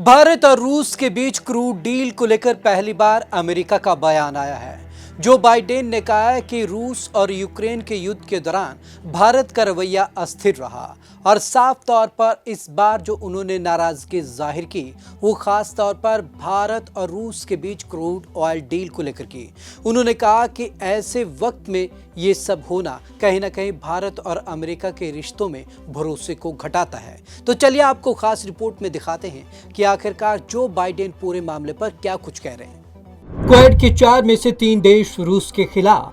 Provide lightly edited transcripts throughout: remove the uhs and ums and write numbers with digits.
भारत और रूस के बीच क्रूड डील को लेकर पहली बार अमेरिका का बयान आया है। जो बाइडेन ने कहा है कि रूस और यूक्रेन के युद्ध के दौरान भारत का रवैया अस्थिर रहा और साफ तौर पर इस बार जो उन्होंने नाराजगी जाहिर की वो खास तौर पर भारत और रूस के बीच क्रूड ऑयल डील को लेकर की। उन्होंने कहा कि ऐसे वक्त में ये सब होना कहीं ना कहीं भारत और अमेरिका के रिश्तों में भरोसे को घटाता है। तो चलिए आपको खास रिपोर्ट में दिखाते हैं कि आखिरकार जो बाइडेन पूरे मामले पर क्या कुछ कह रहे हैं। क्वेड के 4 में से 3 देश रूस के खिलाफ।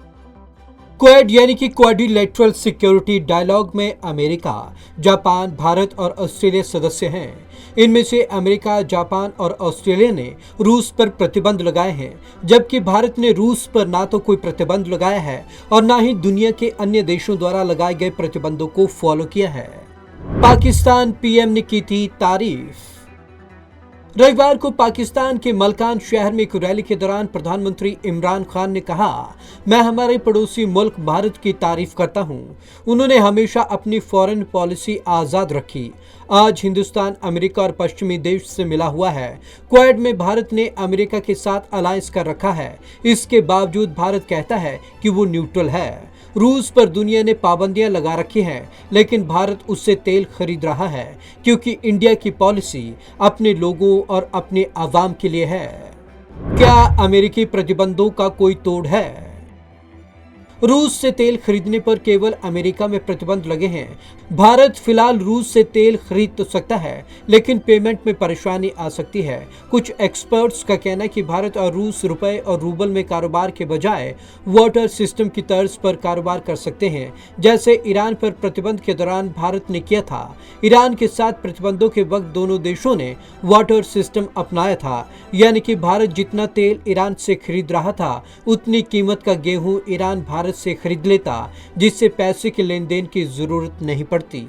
क्वेड यानी कि क्वाड्रिलेटरल सिक्योरिटी डायलॉग में अमेरिका, जापान, भारत और ऑस्ट्रेलिया सदस्य हैं। इनमें से अमेरिका, जापान और ऑस्ट्रेलिया ने रूस पर प्रतिबंध लगाए हैं, जबकि भारत ने रूस पर ना तो कोई प्रतिबंध लगाया है और ना ही दुनिया के अन्य देशों द्वारा लगाए गए प्रतिबंधों को फॉलो किया है। पाकिस्तान पीएम ने की थी तारीफ। रविवार को पाकिस्तान के मलकान शहर में एक रैली के दौरान प्रधानमंत्री इमरान खान ने कहा, मैं हमारे पड़ोसी मुल्क भारत की तारीफ करता हूं। उन्होंने हमेशा अपनी फॉरेन पॉलिसी आजाद रखी। आज हिंदुस्तान अमेरिका और पश्चिमी देश से मिला हुआ है। क्वेड में भारत ने अमेरिका के साथ अलायंस कर रखा है। इसके बावजूद भारत कहता है कि वो न्यूट्रल है। रूस पर दुनिया ने पाबंदियां लगा रखी हैं, लेकिन भारत उससे तेल खरीद रहा है क्योंकि इंडिया की पॉलिसी अपने लोगों और अपने आवाम के लिए है। क्या अमेरिकी प्रतिबंधों का कोई तोड़ है? रूस से तेल खरीदने पर केवल अमेरिका में प्रतिबंध लगे हैं। भारत फिलहाल रूस से तेल खरीद तो सकता है, लेकिन पेमेंट में परेशानी आ सकती है। कुछ एक्सपर्ट्स का कहना है कि भारत और रूस रुपए और रूबल में कारोबार के बजाय वाटर सिस्टम की तर्ज पर कारोबार कर सकते हैं, जैसे ईरान पर प्रतिबंध के दौरान भारत ने किया था। ईरान के साथ प्रतिबंधों के वक्त दोनों देशों ने वाटर सिस्टम अपनाया था, यानी कि भारत जितना तेल ईरान से खरीद रहा था उतनी कीमत का गेहूं ईरान भारत से खरीद लेता, जिससे पैसे के लेन देन की जरूरत नहीं पड़ती।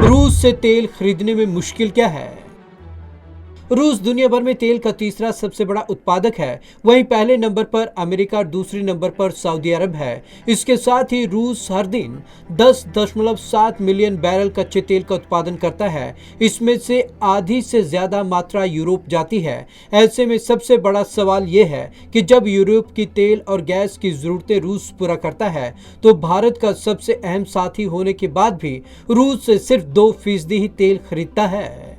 रूस से तेल खरीदने में मुश्किल क्या है? रूस दुनिया भर में तेल का तीसरा सबसे बड़ा उत्पादक है। वहीं पहले नंबर पर अमेरिका और दूसरे नंबर पर सऊदी अरब है। इसके साथ ही रूस हर दिन 10.7 मिलियन बैरल कच्चे तेल का उत्पादन करता है। इसमें से आधी से ज्यादा मात्रा यूरोप जाती है। ऐसे में सबसे बड़ा सवाल ये है कि जब यूरोप की तेल और गैस की जरूरतें रूस पूरा करता है, तो भारत का सबसे अहम साथी होने के बाद भी रूस से सिर्फ 2% ही तेल खरीदता है।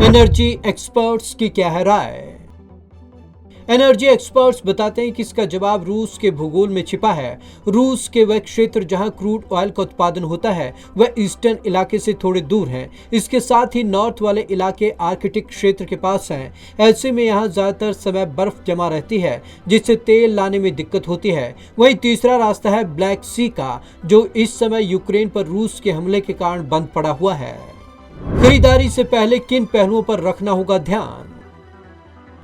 एनर्जी एक्सपर्ट्स की क्या है राय? एनर्जी एक्सपर्ट्स बताते हैं कि इसका जवाब रूस के भूगोल में छिपा है। रूस के वह क्षेत्र जहां क्रूड ऑयल का उत्पादन होता है वह ईस्टर्न इलाके से थोड़े दूर हैं। इसके साथ ही नॉर्थ वाले इलाके आर्कटिक क्षेत्र के पास हैं। ऐसे में यहां ज्यादातर समय बर्फ जमा रहती है, जिससे तेल लाने में दिक्कत होती है। वहीं तीसरा रास्ता है ब्लैक सी का, जो इस समय यूक्रेन पर रूस के हमले के कारण बंद पड़ा हुआ है। खरीदारी से पहले किन पहलुओं पर रखना होगा ध्यान?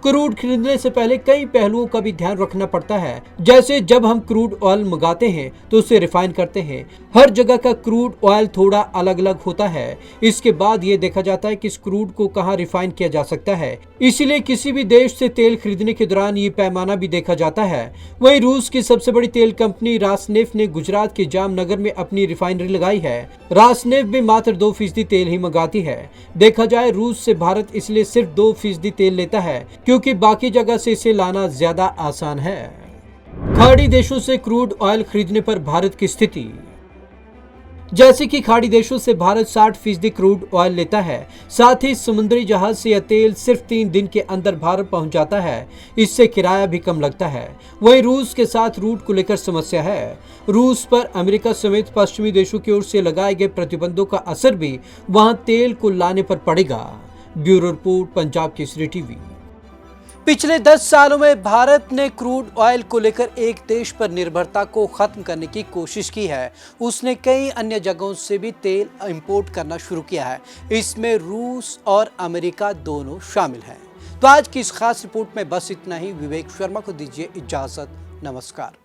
क्रूड खरीदने से पहले कई पहलुओं का भी ध्यान रखना पड़ता है। जैसे जब हम क्रूड ऑयल मंगाते हैं तो उसे रिफाइन करते हैं। हर जगह का क्रूड ऑयल थोड़ा अलग अलग होता है। इसके बाद ये देखा जाता है कि इस क्रूड को कहाँ रिफाइन किया जा सकता है। इसीलिए किसी भी देश से तेल खरीदने के दौरान ये पैमाना भी देखा जाता है। वहीं रूस की सबसे बड़ी तेल कंपनी रासनेफ्ट ने गुजरात के जामनगर में अपनी रिफाइनरी लगाई है। रासनेफ्ट भी मात्र 2% तेल ही मंगाती है। देखा जाए रूस से भारत इसलिए सिर्फ 2% तेल लेता है, क्योंकि बाकी जगह से इसे लाना ज्यादा आसान है। खाड़ी देशों से क्रूड ऑयल खरीदने पर भारत की स्थिति। जैसे कि खाड़ी देशों से भारत 60% क्रूड ऑयल लेता है। साथ ही समुद्री जहाज से यह तेल सिर्फ 3 दिन के अंदर भारत पहुंच जाता है। इससे किराया भी कम लगता है। वहीं रूस के साथ रूट को लेकर समस्या है। रूस पर अमेरिका समेत पश्चिमी देशों की ओर से लगाए गए प्रतिबंधों का असर भी वहां तेल को लाने पर पड़ेगा। Bureau report, Punjab Kesari TV. पिछले 10 सालों में भारत ने क्रूड ऑयल को लेकर एक देश पर निर्भरता को खत्म करने की कोशिश की है। उसने कई अन्य जगहों से भी तेल इंपोर्ट करना शुरू किया है। इसमें रूस और अमेरिका दोनों शामिल हैं। तो आज की इस खास रिपोर्ट में बस इतना ही। विवेक शर्मा को दीजिए इजाजत। नमस्कार।